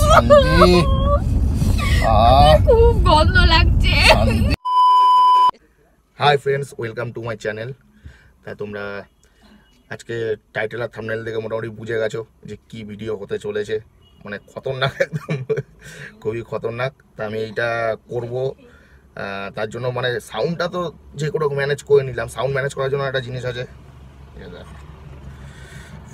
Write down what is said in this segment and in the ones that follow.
শান্তি। খুব গন্ধ লাগছে। Hi friends, welcome to my channel. তা তোমরা আজকে টাইটেল আর থাম্বনেল দেখে মোটামুটি বুঝে গেছো যে কি ভিডিও হতে চলেছে। মানে খতরনাক, একদম খুবই খতরনাক। তা আমি এইটা করব, তার জন্য মানে সাউন্ডটা তো যে কোনো ম্যানেজ করে নিলাম। সাউন্ড ম্যানেজ করার জন্য একটা জিনিস আছে,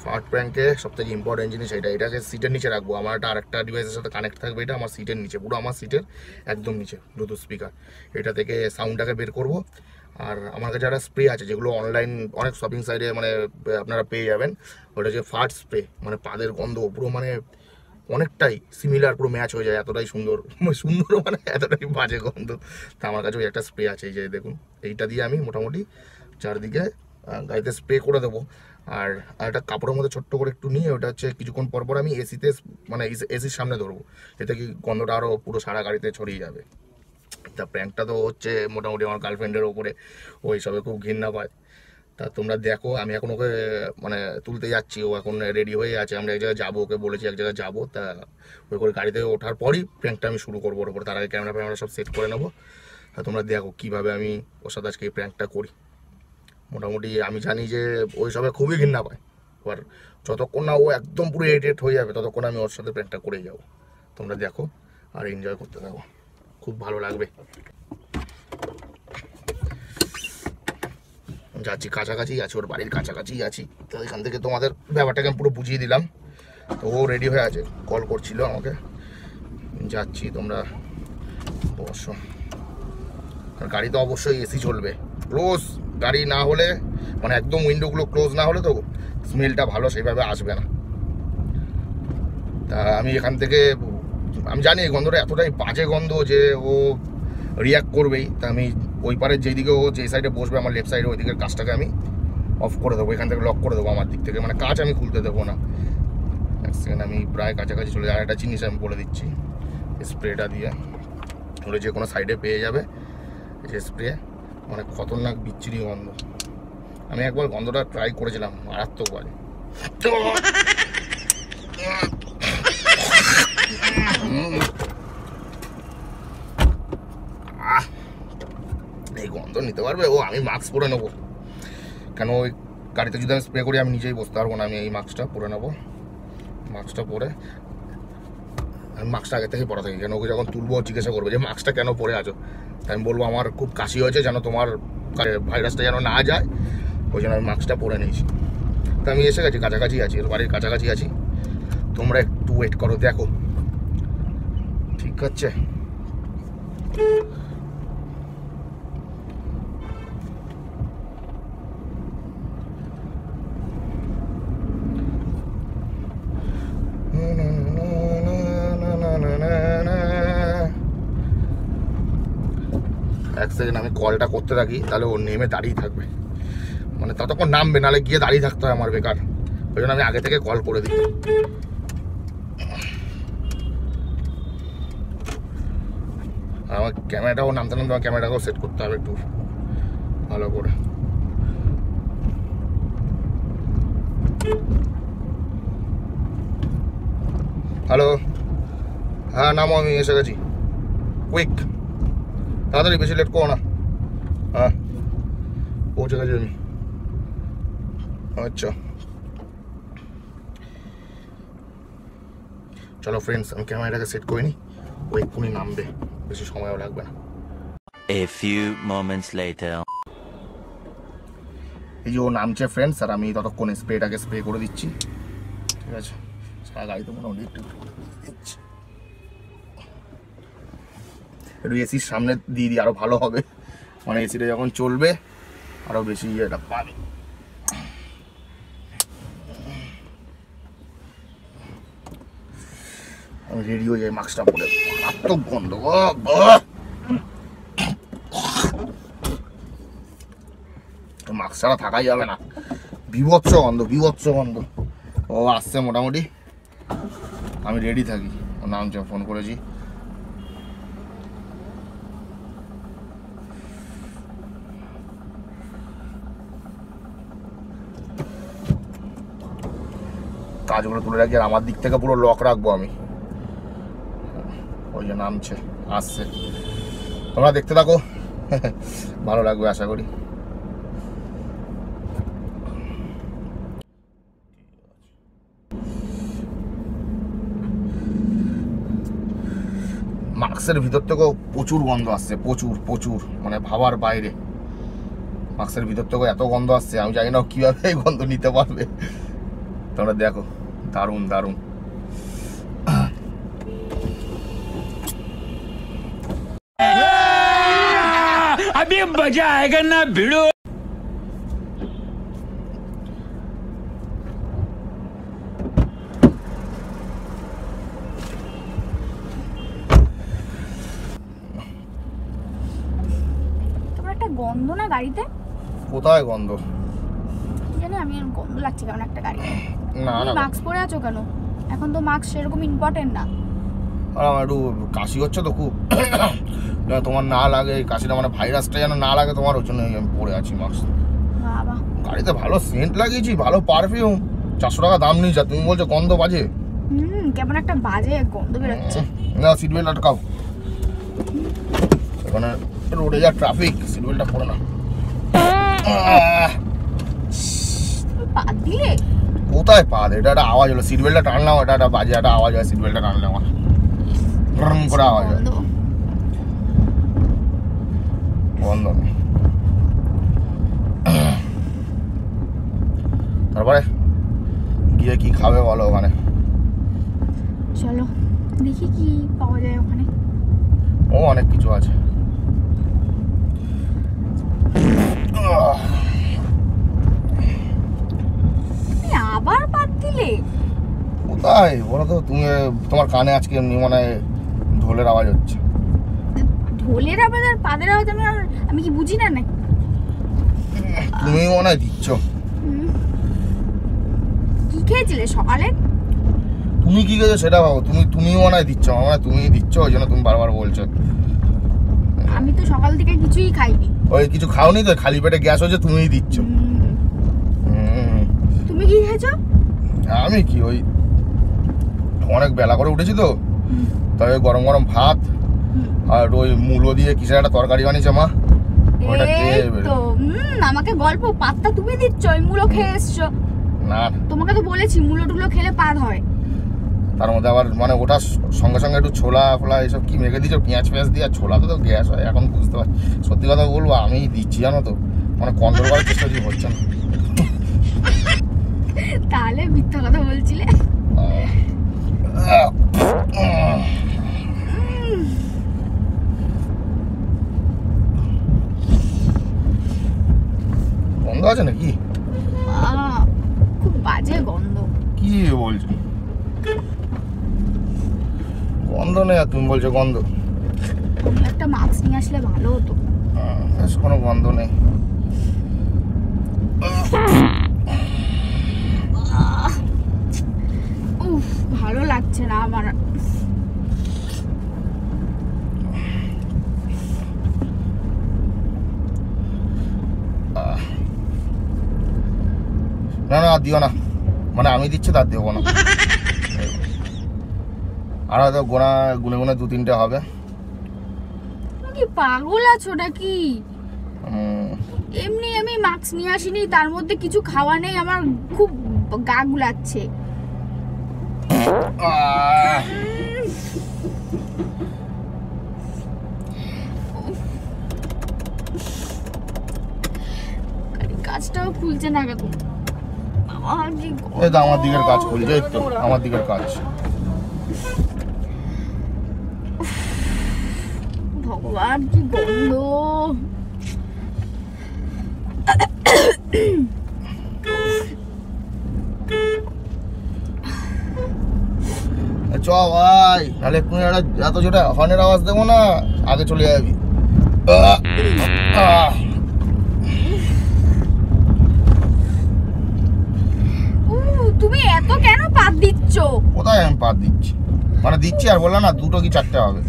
ফার্ট প্র্যাঙ্কে সবথেকে ইম্পর্টেন্ট জিনিস এটাকে সিটের নিচে রাখবো। আমার একটা আরেকটা ডিভাইসের সাথে কানেক্ট থাকবে, এটা আমার সিটের নিচে, পুরো আমার সিটের একদম নিচে ব্লুটুথ স্পিকার। এটা থেকে সাউন্ডটাকে বের করব। আর আমার কাছে একটা স্প্রে আছে, যেগুলো অনলাইন অনেক শপিং সাইটে মানে আপনারা পেয়ে যাবেন। ওটা হচ্ছে ফার্ট স্প্রে, মানে পাদের গন্ধ পুরো মানে অনেকটাই সিমিলার, পুরো ম্যাচ হয়ে যায়, এতটাই সুন্দর সুন্দর মানে এতটাই বাজে গন্ধ। তা আমার কাছে ওই একটা স্প্রে আছে, এই যে দেখুন, এইটা দিয়ে আমি মোটামুটি চারদিকে গাড়িতে স্প্রে করে দেবো। আর একটা কাপড়ের মধ্যে ছোট্ট করে একটু নিয়ে ওটা হচ্ছে কিছুক্ষণ পর পর আমি এসিতে মানে এসির সামনে ধরবো, এতে কি গন্ধটা আরও পুরো সারা গাড়িতে ছড়িয়ে যাবে। তা প্র্যাঙ্কটা তো হচ্ছে মোটামুটি আমার গার্লফ্রেন্ডের ওপরে, ওই সবে খুব ঘৃণা পায়। তা তোমরা দেখো, আমি এখন ওকে মানে তুলতে যাচ্ছি, ও এখন রেডি হয়ে আছে, আমরা এক জায়গায় যাবো, ওকে বলেছি এক জায়গায় যাবো। তা ওই করে গাড়িতে ওঠার পরই প্র্যাঙ্কটা আমি শুরু করবো ওর ওপর। তার আগে ক্যামেরা সব সেট করে নেবো। তা তোমরা দেখো কীভাবে আমি ওর সাথে আজকে এই প্র্যাঙ্কটা করি। মোটামুটি আমি জানি যে ওই সবে খুবই ঘৃণা পায়, এবার যতক্ষণ না ও একদম পুরো এডিট হয়ে যাবে ততক্ষণ আমি ওর সাথে প্র্যাঙ্কটা করেই যাবো। তোমরা দেখো আর এনজয় করতে থাকো, খুব ভালো লাগবে। যাচ্ছি, কাছাকাছি আছি, ওর বাড়ির কাছাকাছি আছি। তো এখান থেকে তোমাদের ব্যাপারটাকে আমি পুরো বুঝিয়ে দিলাম। তো ও রেডি হয়ে আছে, কল করছিল আমাকে। যাচ্ছি, তোমরা বসো। আর গাড়ি তো অবশ্যই এসি চলবে, ক্লোজ গাড়ি না হলে মানে একদম উইন্ডোগুলো ক্লোজ না হলে তো স্মেলটা ভালো সেইভাবে আসবে না। তা আমি এখান থেকে, আমি জানি এই গন্ধটা এতটাই বাজে গন্ধ যে ও রিয়াক্ট করবেই। তা আমি ওই পারের যেদিকে ও যে সাইডে বসবে, আমার লেফট সাইডে, ওই দিকের কাজটাকে আমি অফ করে দেবো, এখান থেকে লক করে দেবো আমার দিক থেকে, মানে কাজ আমি খুলতে দেবো না। এক সেকেন্ড, আমি প্রায় কাছাকাছি চলে যাই। আর একটা জিনিস আমি বলে দিচ্ছি, স্প্রেটা দিয়ে ওগুলো যে কোনো সাইডে পেয়ে যাবে, যে স্প্রে মানে খতরনাক বিচ্ছিরি গন্ধ। আমি একবার গন্ধটা ট্রাই করেছিলাম, মারাত্মক বাজে। এই গন্ধ নিতে পারবে ও? আমি মাস্ক পরে নেবো, কেন ওই গাড়িতে যদি আমি স্প্রে করি আমি নিজেই বসতে পারবো না। আমি এই মাস্কটা পরে নেবো। মাস্কটা পরে, আমি মাস্কটা আগে থেকে পরা থাকি, কেন ওকে যখন তুলবো জিজ্ঞাসা করবো যে মাস্কটা কেন পরে আছো। তাই আমি বলবো আমার খুব কাশি হয়েছে, যেন তোমার ভাইরাসটা যেন না যায়, ওই জন্য আমি মাস্কটা পরে নিয়েছি। তো আমি এসে গেছি, কাছাকাছি আছি, ওর বাড়ির কাছাকাছি আছি। তোমরা একটু ওয়েট করো, দেখো ঠিক আছে। এক সেকেন্ড আমি কলটা করতে থাকি, তাহলে ও নেমে দাঁড়িয়ে থাকবে, মানে ততক্ষণ নামবে, নাহলে গিয়ে দাঁড়িয়ে থাকতে হয় আমার বেকার। ওই জন্য আমি আগে থেকে কল করে দিই। আমার ক্যামেরাটাও নামতে নামতে আমার ক্যামেরাটাকেও সেট করতে হবে একটু ভালো করে। হ্যালো, হ্যাঁ নামো, আমি এসে গেছি। কুইক, তাড়াতাড়ি, বেশি লেট করো না। হ্যাঁ পৌঁছে গেছি আমি। আচ্ছা চলো ফ্রেন্ডস, আমি ক্যামেরাটাকে সেট করে নিই, ও এক্ষুনি নামবে, বেশি সময়ও লাগবে না। A few moments later. এই যে ও নামছে ফ্রেন্ডস, আর আমি ততক্ষণ স্প্রেটাকে স্প্রে করে দিচ্ছি, ঠিক আছে। সারা গাড়িতে মোটামুটি একটু দিচ্ছি, একটু এসির সামনে দিয়ে দিই, আরও ভালো হবে, মানে এসিটা যখন চলবে আরও বেশি ইয়েটা পাবে। আমি রেডি হয়ে যাই, মাস্কটা পরে, মারাত্মক গন্ধ, মাস্ক ছাড়া থাকাই যাবে না, বিভৎস গন্ধ, বিভৎস গন্ধ। ও আসছে মোটামুটি, আমি রেডি থাকি। ওর নামছে, ফোন করেছি। কাজগুলো তুলে রাখি, আর আমার দিক থেকে পুরো লক রাখবো আমি। ওই যে নামছে, আসছে, তোমরা দেখতে থাকো, ভালো লাগবে আশা করি। মাস্কের ভিতর থেকেও প্রচুর গন্ধ আসছে, প্রচুর প্রচুর, মানে ভাবার বাইরে। মাস্কের ভিতর থেকেও এত গন্ধ আসছে, আমি জানি না কিভাবে এই গন্ধ নিতে পারবে। তোমরা দেখো, দারুণ দারুণ। अभी मजा आएगा ना भिड़ो। তোমার একটা গন্ধ না গাড়িতে? কোথায় গন্ধ? কি জানি, আমি গন্ধ লাগছে কেমন একটা গাড়িতে। না না, মাস্ক পরে আছো কেন? এখন তো মাস্ক সেরকম ইম্পর্টেন্ট না। আর আমার একটু কাশি হচ্ছে তো খুব। তোমার না লাগে কাশিটা, মানে ভাইরাসটা যেন না লাগে তোমার, ওর জন্য আমি পরে আছি মাস্ক। বাবা, গাড়িতে ভালো সেন্ট লাগিয়েছি, ভালো পারফিউম, 400 টাকা দাম নিয়ে যা, তুমি বলছো গন্ধ বাজে। কেমন একটা বাজে গন্ধ বেরোচ্ছে। না, সিট বেল্ট আটকাও, এখানে রোডে যা ট্রাফিক, সিট বেল্টটা পরে না। তুমি পা দিলে? কোথায় পা দে? এটা একটা আওয়াজ হলো, সিট বেল্টটা টানলাম, এটা একটা বাজে একটা আওয়াজ হয়, সিট বেল্টটা টানলে আমার করে আওয়াজ হয়। বন্ধ। তারপরে গিয়ে কি খাবে বলো ওখানে? চলো দেখি কি পাওয়া যায় ওখানে। ও অনেক কিছু আছে। তুমি আবার বাদ দিলে? কোথায় বলো তো? তুমি তোমার কানে আজকে এমনি মানে ঢোলের আওয়াজ হচ্ছে। ঢোলের আওয়াজ আর পাদের আওয়াজ আমি কি বুঝি না নাকি? তুমি মনে হয় দিচ্ছ। কি খেয়েছিলে সকালে? তুমি কি খেয়েছো সেটা ভাবো, তুমি মনে হয় দিচ্ছ, আমার তুমি দিচ্ছ, ওই জন্য তুমি বারবার বলছো। আমি তো সকাল থেকে কিছুই খাইনি। ওই কিছু খাওনি তো, খালি পেটে গ্যাস হচ্ছে, তুমিই দিচ্ছ। তুমি কি খেয়েছো? আমি কি, ওই অনেক বেলা করে উঠেছি তো, তবে গরম গরম ভাত আর ওই মূলো দিয়ে কিসের একটা তরকারি বানিয়েছে মা, ওটা খেয়ে এই তো আমাকে গল্প পাতটা তুমি দিচ্ছ, ওই মূলো খেয়ে এসছো। না, তোমাকে তো বলেছি মূলো টুলো খেলে পাদ হয়। তার মধ্যে আবার মানে ওটার সঙ্গে সঙ্গে একটু ছোলা ফোলা এসব কি মেখে দিচ্ছ, পেঁয়াজ পেঁয়াজ দিয়ে, আর ছোলাতে তো গ্যাস হয়। এখন বুঝতে পারছি, সত্যি কথা বলবো আমি দিচ্ছি জানো তো, মানে কন্ট্রোল করার চেষ্টা দিয়ে হচ্ছে না। তাহলে মিথ্যা কথা বলছিলে। গন্ধ আছে নাকি? খুব বাজে গন্ধ। কি বলছো? গন্ধ নেই আর তুমি বলছো গন্ধ? একটা মাস্ক নিয়ে আসলে ভালো হতো। কোনো গন্ধ নেই। উফ, ভালো লাগছে না আমার। না না, দিও না, মানে আমি দিচ্ছি তার দেবো না। আর হয়তো গুনে গুনে 2-3টে হবে। কি পাগল আছো নাকি? এমনি আমি মাস্ক নিয়ে আসিনি, তার মধ্যে কিছু খাওয়া নেই, আমার খুব গা গুলাচ্ছে। কাজটাও খুলছে না কেন? এই তো আমার দিকের কাজ খুলছে, এই তো আমার দিকের কাজ। ভগবান কি গন্ধ! চ ভাই, নাহলে একটু এত জোরে হর্নের আওয়াজ দেবো না, আগে চলে যাবি। তুমি এত কেন পাত দিচ্ছ? কোথায় আমি পাত দিচ্ছি, মানে দিচ্ছি আর বললাম না 2টো কি 4টে হবে।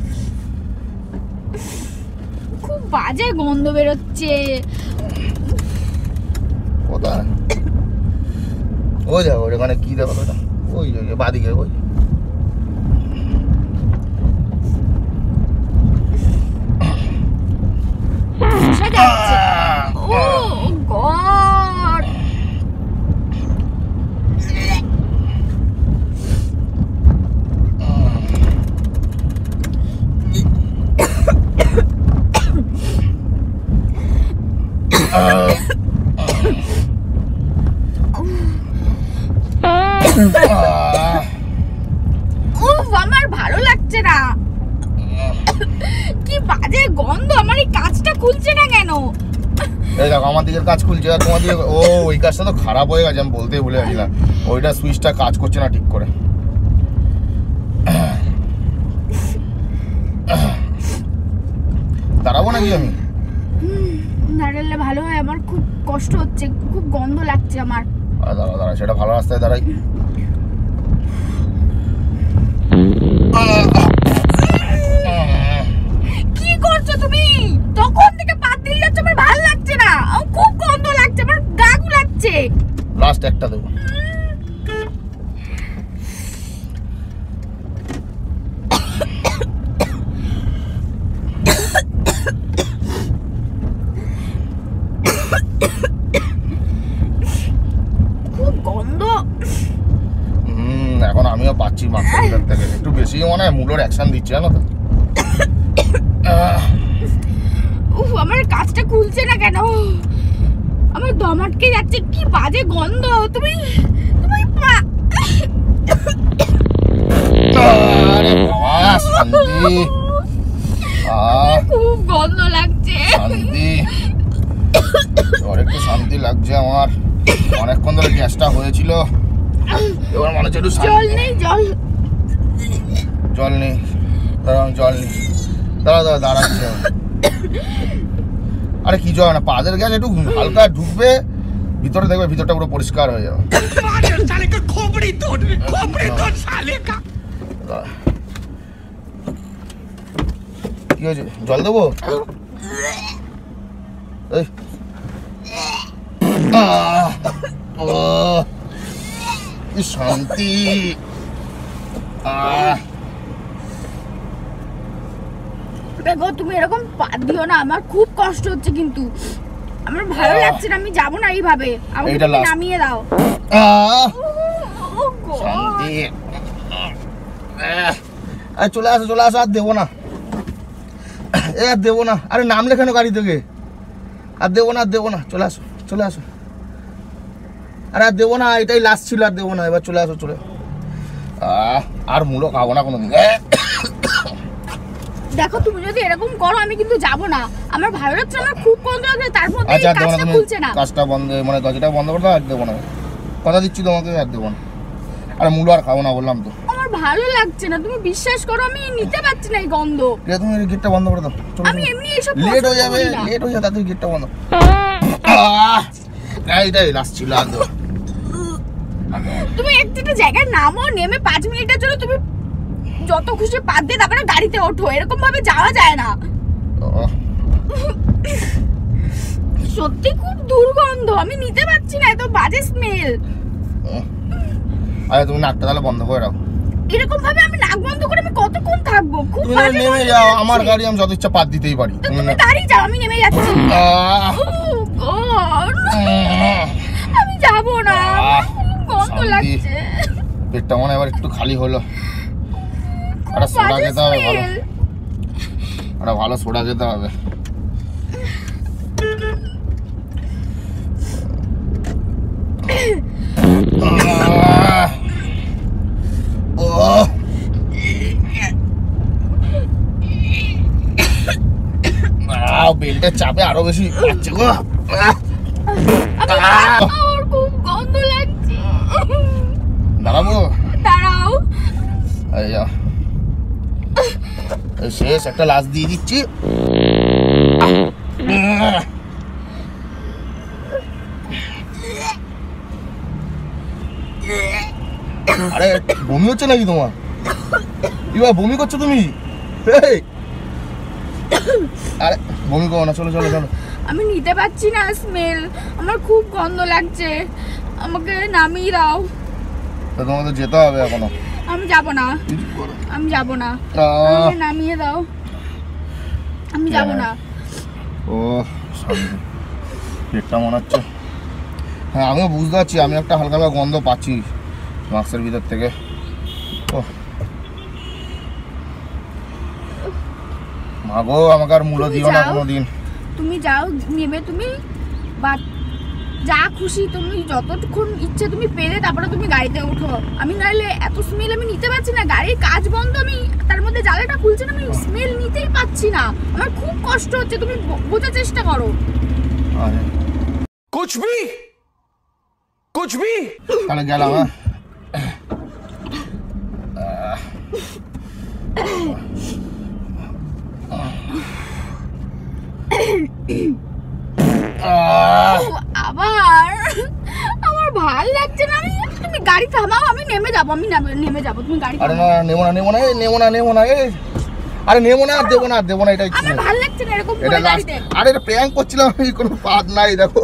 খুব বাজে গন্ধ বেরোচ্ছে। কোথায়? ওই দেখো ওখানে কি দেখো, ওই বাদিকে ওই আমার ভালো লাগছে না, কি বাজে গন্ধ, আমার এই কাজটা খুলছে না কেন? এই দেখো আমার দিকের কাজ খুলছে আর তোমার দিকে ওই কাজটা তো খারাপ হয়ে গেছে, আমি বলতেই ভুলে গেছিলাম, ওইটা সুইচটা কাজ করছে না ঠিক করে। দাঁড়াবো নাকি আমি? দাঁড়ালে ভালো হয়, আমার খুব কষ্ট হচ্ছে, খুব গন্ধ লাগছে আমার। দাঁড়া সেটা ভালো রাস্তায় দাঁড়াই। কি করছো তুমি? তখন থেকে পাত দিয়ে যাচ্ছ, আমার ভালো লাগছে না, আমার খুব গন্ধ লাগছে, আমার গা গুলাচ্ছে। লাস্ট একটা দেবো। খুব গন্ধ। এখন আমিও পাচ্ছি মার্কেটের থেকে একটু বেশি মনে হয় মুলোর অ্যাকশন দিচ্ছে, জানো তো। আমার কাজটা খুলছে না কেন? আমার দম আটকে যাচ্ছে, কি বাজে গন্ধ। তুমি তুমি আরে বাবা শান্তি, খুব গন্ধ লাগছে। শান্তি, তোর একটু শান্তি লাগছে আমার। অনেকক্ষণ ধরে গ্যাসটা হয়েছিল, এবার মনে হচ্ছে একটু জল নেই, জল জল নেই, জল নেই, দাঁড়াচ্ছে। আরে কি জল না, পাদের গ্যাস একটু হালকা ঢুকবে ভিতরে, দেখবে ভিতরটা পুরো পরিষ্কার হয়ে যাবে। কি হয়েছে, জল দেবো? এই কি শান্তি। দেখো তুমি এরকম পাত দিও না, আমার খুব কষ্ট হচ্ছে, কিন্তু আমার ভালো লাগছে না, আমি যাবো না এইভাবে, আমাকে এইটা তুমি last। নামিয়ে দাও। শান্তি। চলে আসো চলে আসো, আর দেবো না, আর দেবো না। আরে নামলে কেন গাড়ি থেকে? আর দেবো না, আর দেবো না, চলে আসো চলে আসো। আরে আর দেবো না, এটাই লাস্ট ছিল, আর দেবো না, এবার চলে আসো চলে। আর মূলো খাবো না কোনোদিন। দেখো তুমি যদি এরকম করো আমি কিন্তু যাবো না, আমার ভালো লাগছে, আমার খুব গন্ধ লাগছে, তার মধ্যে আচ্ছা এই দেবো না, কাজটা তুমি খুলছে না। কাজটা বন্ধ, মানে দরজাটা বন্ধ করে দাও, আর দেবো না, কথা দিচ্ছি তোমাকে, আর দেবো না। আরে মূলো আর খাবো না বললাম তো। আমার ভালো লাগছে না, তুমি বিশ্বাস করো, আমি নিতে পারছি না এই গন্ধ। তুমি গেটটা বন্ধ করে দাও, আমি এমনি এইসব লেট হয়ে পছন্দ যাবে, করি না। লেট হয়ে যাবে, তাড়াতাড়ি গেটটা বন্ধ। এইটাই লাস্ট ছিল, আর দেবো। তুমি একটা জায়গায় নামো, নেমে 5 মিনিটের জন্য তুমি যত খুশি পাত দিয়ে তারপরে গাড়িতে ওঠো, এরকম ভাবে যাওয়া যায় না। সত্যি খুব দুর্গন্ধ, আমি নিতে পারছি না, এত বাজে স্মেল। আরে তুমি নাকটা তাহলে বন্ধ করে রাখো। এরকম ভাবে আমি নাক বন্ধ করে আমি কতক্ষণ থাকবো? খুব তুমি বাজে নেমে গন্ধ যাও, লাগছে। আমার গাড়ি, আমি যত ইচ্ছা পাত দিতেই পারি। তো তুমি দাঁড়িয়ে যাও, আমি নেমে যাচ্ছি। আমি যাবো না, খুব গন্ধ শান্তি। লাগছে। পেটটা মনে হয় এবার একটু খালি হলো। একটা সোডা বাজে খেতে হবে ভালো, smell। একটা ভালো সোডা খেতে হবে। বেল্টের চাপে আরো বেশি পাচ্ছে গো। আমার খুব গন্ধ লাগছে। দাঁড়াবো, দাঁড়াও। এই যা, এই শেষ একটা লাশ দিয়ে দিচ্ছি। আরে বমি হচ্ছে নাকি তোমার? এবার বমি করছো তুমি? এই, আরে বমি করো না, চলো চলো চলো। আমি নিতে পারছি না স্মেল, আমার খুব গন্ধ লাগছে, আমাকে নামিয়ে দাও। তো তোমাকে তো যেতে হবে এখনো। আমি যাব না, আমি যাব না, আমাকে নামিয়ে দাও, আমি যাব না। ও শান্তি, পেটটা মনে হচ্ছে। হ্যাঁ আমিও বুঝতে পারছি, আমি একটা হালকা হালকা গন্ধ পাচ্ছি মাস্কের ভিতর থেকে। ও মাগো, আমাকে আর মূল্য দিও না কোনোদিন। তুমি যাও, নেমে তুমি বা যা খুশি তুমি যতক্ষণ ইচ্ছে তুমি পেলে তারপরে তুমি গাড়িতে ওঠো। আমি নাইলে এত স্মেল আমি নিতে পারছি না, গাড়ির কাজ বন্ধ, আমি তার মধ্যে জানলাটা খুলছে না, আমি স্মেল নিতেই পাচ্ছি না, আমার খুব কষ্ট হচ্ছে, তুমি বোঝার চেষ্টা করো। कुछ भी তাহলে গেলাম। আবার আমার ভাল লাগছে না, তুমি গাড়ি থামাও, আমি নেমে যাবো, আমি নেমে যাবো, তুমি গাড়ি আরে না, নেবো না নেবো না, নেবো না নেবো না, আরে নেবো না, দেবো না দেবো না, এটা ইচ্ছে আমার ভাল লাগছে না এরকম এটা করে গাড়িতে। আরে এটা প্র্যাঙ্ক করছিলাম আমি, কোনো পাদ নাই দেখো,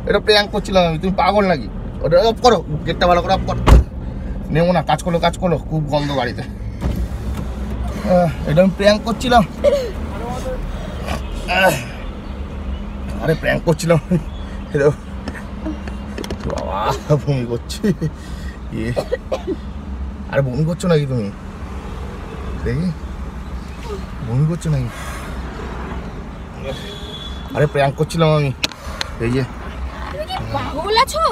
এটা প্র্যাঙ্ক করছিলাম আমি, তুমি পাগল নাকি? ওটা অফ করো, গেটটা ভালো করে অফ করো। নেবো না, কাজ করো, খুব গন্ধ গাড়িতে। এটা আমি প্র্যাঙ্ক করছিলাম, আরে প্র্যাঙ্ক করছিলাম বাবা, বমি করছি। আরে বমি করছো নাকি তুমি? দেখি বমি করছো নাকি? আরে প্র্যাঙ্ক করছিলাম আমি, এই যে। তুমি কি পাগল আছো?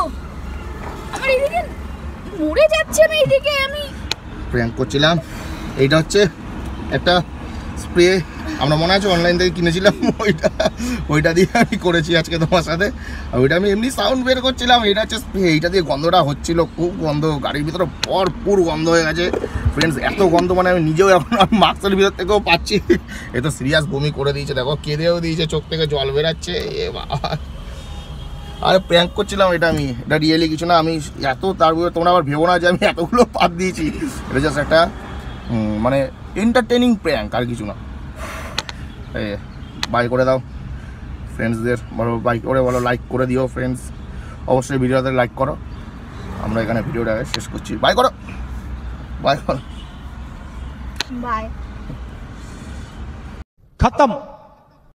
আমার এদিকে মরে যাচ্ছে, আমি এদিকে আমি প্র্যাঙ্ক করছিলাম। এইটা হচ্ছে একটা স্প্রে, আমরা মনে আছে অনলাইন থেকে কিনেছিলাম, ওইটা দিয়ে আমি করেছি আজকে তোমার সাথে। আর ওইটা আমি এমনি সাউন্ড বের করছিলাম, এটা হচ্ছে স্প্রে, এইটা দিয়ে গন্ধটা হচ্ছিল, খুব গন্ধ, গাড়ির ভিতরে ভরপুর গন্ধ হয়ে গেছে ফ্রেন্ডস, এত গন্ধ মানে আমি নিজেও এখন মাস্কের ভিতর থেকেও পাচ্ছি। এ তো সিরিয়াস বমি করে দিয়েছে, দেখো কেঁদেও দিয়েছে, চোখ থেকে জল বেরাচ্ছে। এ বাবা, আরে প্র্যাঙ্ক করছিলাম এটা আমি, এটা রিয়েলি কিছু না। আমি এত তার তোমরা আবার ভেবো না যে আমি এতগুলো পাত দিয়েছি, এটা জাস্ট একটা মানে এন্টারটেনিং প্র্যাঙ্ক, আর কিছু না। এই বাই করে দাও ফ্রেন্ডসদের, বলো বাই করে বলো, লাইক করে দিও ফ্রেন্ডস, অবশ্যই ভিডিওতে লাইক করো। আমরা এখানে ভিডিওটা শেষ করছি, বাই করো, বাই করো, বাই। खत्म।